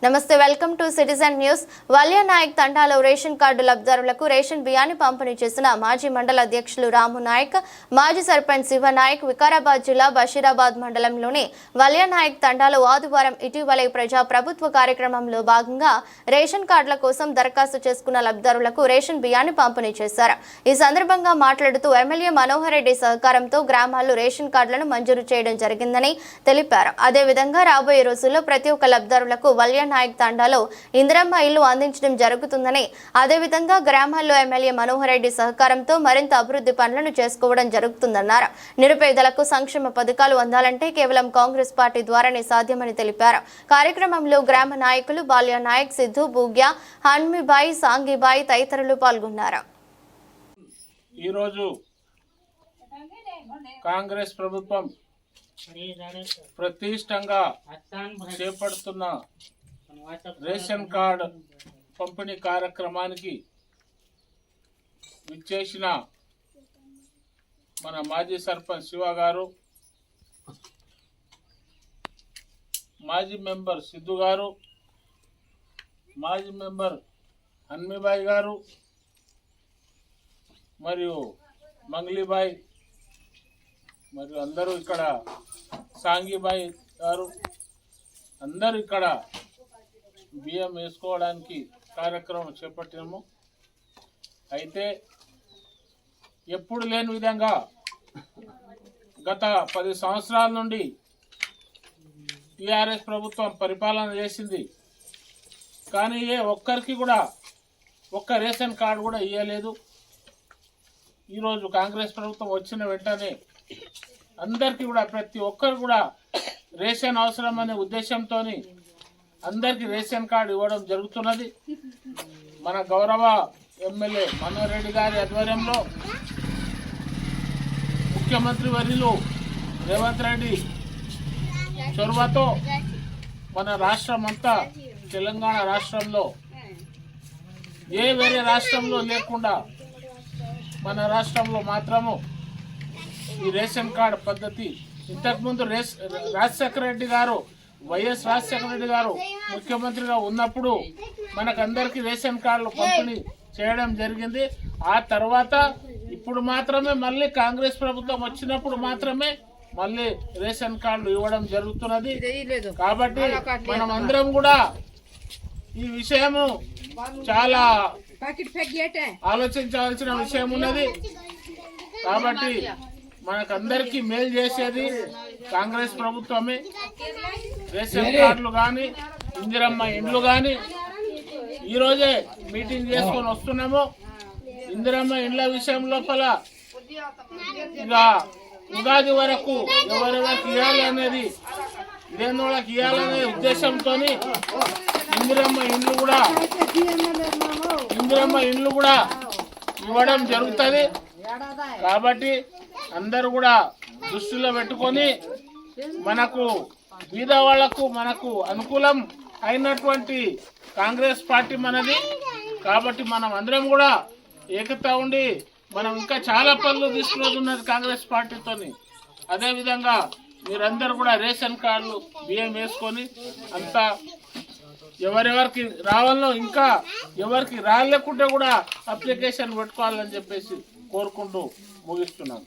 నమస్తే, welcome to citizen news. Valya Nayak తండాలో ration card లబ్ధిదారులకు రేషన్ బియ్యాన్ని పంపిణీ చేసిన మాజీ మండల అధ్యక్షులు రాము నాయక్, మాజీ సర్పంచ్ శివ నాయక్ వికారాబాద్ జిల్లా బషీరాబాద్ మండలంలోని వల్య నాయక్ తండాలో ఆదివారం ఇటీవలే ప్రజా ప్రభుత్వ కార్యక్రమంలో భాగంగా రేషన్ కార్డుల కోసం దరఖాస్తు చేసుకున్న లబ్ధిదారులకు రేషన్ బియ్యాన్ని పంపిణీ చేశారు. ఈ సందర్భంగా మాట్లాడుతూ ఎమ్మెల్యే మనోహర్ రెడ్డి సహకారంతో గ్రామాల్లో రేషన్ కార్డులను మంజూరు చేయడం జరిగిందని తెలిపారు. అదేవిధంగా రాబోయే రోజుల్లో ప్రతి ఒక్క లబ్ధిదారులకు వల్య నాయక్ తండాలో ఇందిరమ్మ ఇల్లు అందించడం జరుగుతుందని, అదేవిధంగా గ్రామాల్లో ఎమ్మెల్యే మనోహర్ రెడ్డి సహకారంతో మరింత అభివృద్ధి పనులను చేసుకోవడం జరుగుతుందన్నారు. నిరుపేదలకు సంక్షేమ పథకాలు అందాలంటే కేవలం కాంగ్రెస్ పార్టీ ద్వారానే సాధ్యమని తెలిపారు. కార్యక్రమంలో గ్రామ నాయకులు బాల్య నాయక్, సిద్ధు, బూగ్యా, హన్మీబాయి, సాంగిబాయి తదితరులు పాల్గొన్నారు. ఈరోజు కాంగ్రెస్ ప్రభుత్వం ప్రతిష్టంగా చేపడుతున్న రేషన్ కార్డ్ పంపిణీ కార్యక్రమానికి విచ్చేసిన మన మాజీ సర్పంచ్ శివ గారు, మాజీ మెంబర్ సిద్ధు గారు, మాజీ మెంబర్ హన్మీబాయి గారు మరియు మంగ్లీబాయి మరియు అందరూ ఇక్కడ సాంగిబాయి గారు అందరూ ఇక్కడ బియ్యం వేసుకోవడానికి కార్యక్రమం చేపట్టినాము. అయితే ఎప్పుడు లేని విధంగా గత 10 సంవత్సరాల నుండి టీఆర్ఎస్ ప్రభుత్వం పరిపాలన చేసింది. కానీ ఒక్కరికి కూడా ఒక్క రేషన్ కార్డు కూడా ఇవ్వలేదు. ఈరోజు కాంగ్రెస్ ప్రభుత్వం వచ్చిన వెంటనే అందరికీ కూడా ప్రతి ఒక్కరు కూడా రేషన్ అవసరం అనే ఉద్దేశంతో అందరికీ రేషన్ కార్డు ఇవ్వడం జరుగుతున్నది. మన గౌరవ ఎమ్మెల్యే మనోహర్ రెడ్డి గారి ఆధ్వర్యంలో ముఖ్యమంత్రి వర్యులు రేవంత్ రెడ్డి చొరవతో మన రాష్ట్రం అంతా, తెలంగాణ రాష్ట్రంలో వేరే రాష్ట్రంలో లేకుండా మన రాష్ట్రంలో మాత్రము ఈ రేషన్ కార్డు పద్ధతి ఇంతకుముందు రాజశేఖర రెడ్డి గారు, వైఎస్ రాజశేఖర రెడ్డి గారు ముఖ్యమంత్రిగా ఉన్నప్పుడు మనకందరికీ రేషన్ కార్డులు పంపిణీ చేయడం జరిగింది. ఆ తర్వాత ఇప్పుడు మాత్రమే మళ్ళీ కాంగ్రెస్ ప్రభుత్వం వచ్చినప్పుడు మాత్రమే మళ్ళీ రేషన్ కార్డులు ఇవ్వడం జరుగుతున్నది. కాబట్టి మనం అందరం కూడా ఈ విషయము చాలా ఆలోచించాల్సిన విషయం ఉన్నది. కాబట్టి మనకందరికీ మేలు చేసేది కాంగ్రెస్ ప్రభుత్వమే. రేషన్ కార్డులు కానీ, ఇందిరమ్మ ఇండ్లు కానీ ఈరోజే మీటింగ్ చేసుకొని వస్తున్నాము. ఇందిరమ్మ ఇండ్ల విషయం లోపల ఇక ఉగాది వరకు ఎవరెవరికి ఇవ్వాలి అనేది, లేని వాళ్ళకి ఇవ్వాలనే ఉద్దేశంతో ఇందిరమ్మ ఇండ్లు కూడా ఇవ్వడం జరుగుతుంది. కాబట్టి అందరూ కూడా దృష్టిలో పెట్టుకొని మనకు బీద వాళ్లకు మనకు అనుకూలం అయినటువంటి కాంగ్రెస్ పార్టీ మనది. కాబట్టి మనం అందరం కూడా ఏకత ఉండి మనం ఇంకా చాలా పనులు తీసుకున్నది కాంగ్రెస్ పార్టీతోని. అదేవిధంగా మీరందరూ కూడా రేషన్ కార్డులు బియ్యం వేసుకొని అంతా ఎవరెవరికి రావాలో, ఇంకా ఎవరికి రాలేకుంటే కూడా అప్లికేషన్ పెట్టుకోవాలని చెప్పేసి కోరుకుంటూ ముగిస్తున్నాం.